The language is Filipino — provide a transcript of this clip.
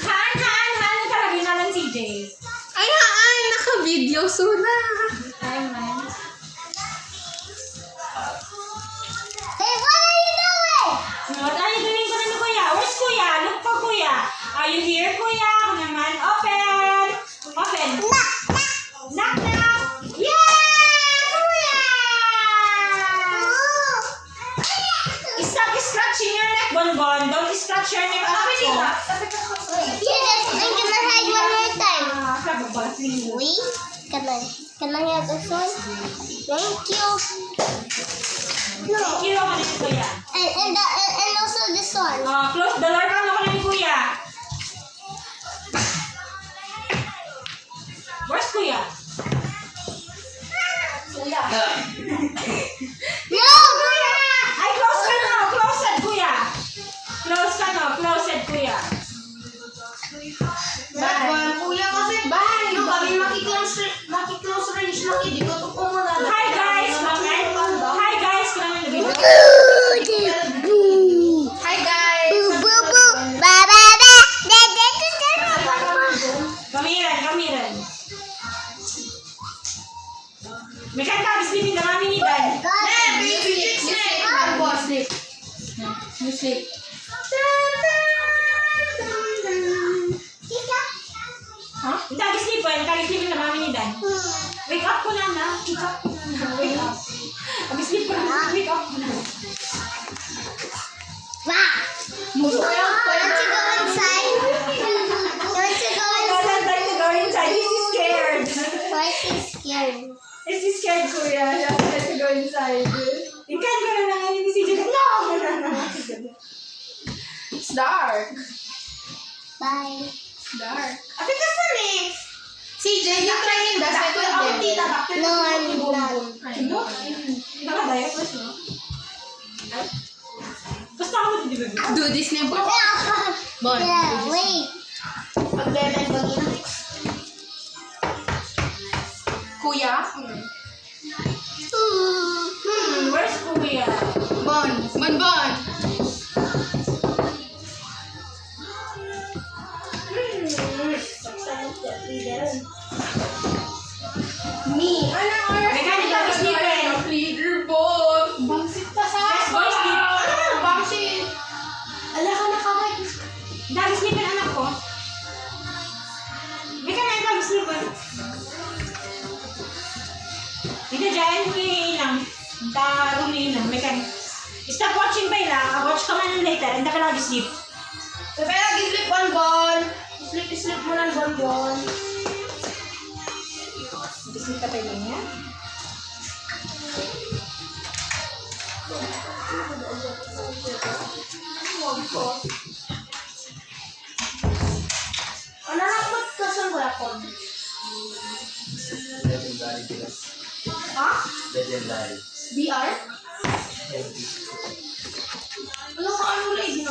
Han, nakalagay na lang CJ. Ay, naka-video, Suna. Ay, man. Hey, what are you doing? What are you doing ko na ni Kuya? Where's Kuya? Look for Kuya. Are you here, Kuya? Ako naman. Open! Open. Knock, knock. Yeah! Kuya! Stop scratching your neck, Bonbon. Don't scratch your neck. I'm gonna hide one more time. Please. Wait, can I have this one? Thank you. No. Thank you, ako na ni Kuya. And also this one. Close the door ka ako na ni Kuya. Where's Kuya? Kuya. No! Ay, close ka na. Close it, Kuya. Close ka na. Close it, Kuya. Kuya kasi. Bye. No, kami maki-close range lang. Hindi ko ito kumuna. Hi, guys. Hi, guys. Hi, guys. Boo, boo, boo. Ba, ba, ba. Da, da, da, da. Kamiran. May kanta, bislitin na mami ni Dan. You sleep. Hindi, bislipin na mami ni Dan. Wake up ko na. Wake up. Bislip ko na. Wake up ko na. Wow. Want to go inside? Want to go I inside? don't like to go inside. He's scared. Why is he scared? He's scared, Kuya. He doesn't like to go inside. Ikan ko na lang ni CJ. No! It's dark. Bye. Dark. Ate ka sa ni. CJ, you try in the second day. No, I'm not. Nakadaya ko siya. Basta ako di ba? Do this na ba? Bon. Yeah, wait. Pag-bebel ba gina? Kuya? Where's Kuya? Bon. Me. Mechanical sleeping. Leader boss. Bangsit pa sa Yes, boy, sleep. Bangsit. Ala ka na kamay. Dali sleeping anak ko. Mechanical sleeping. Hindi dyan, ilang. Tarong ilang. Stop watching pa ilang. Watch ka man later. Hindi ka nag-sleep. So, pero gi-sleep Bon. Sleep mo lang Bon. Sleep ka pa ilang yan. Ano na po kasang weapon? Legendary bilas. Ha? Legendary. BR? Heavy. Ano ka ano ulit?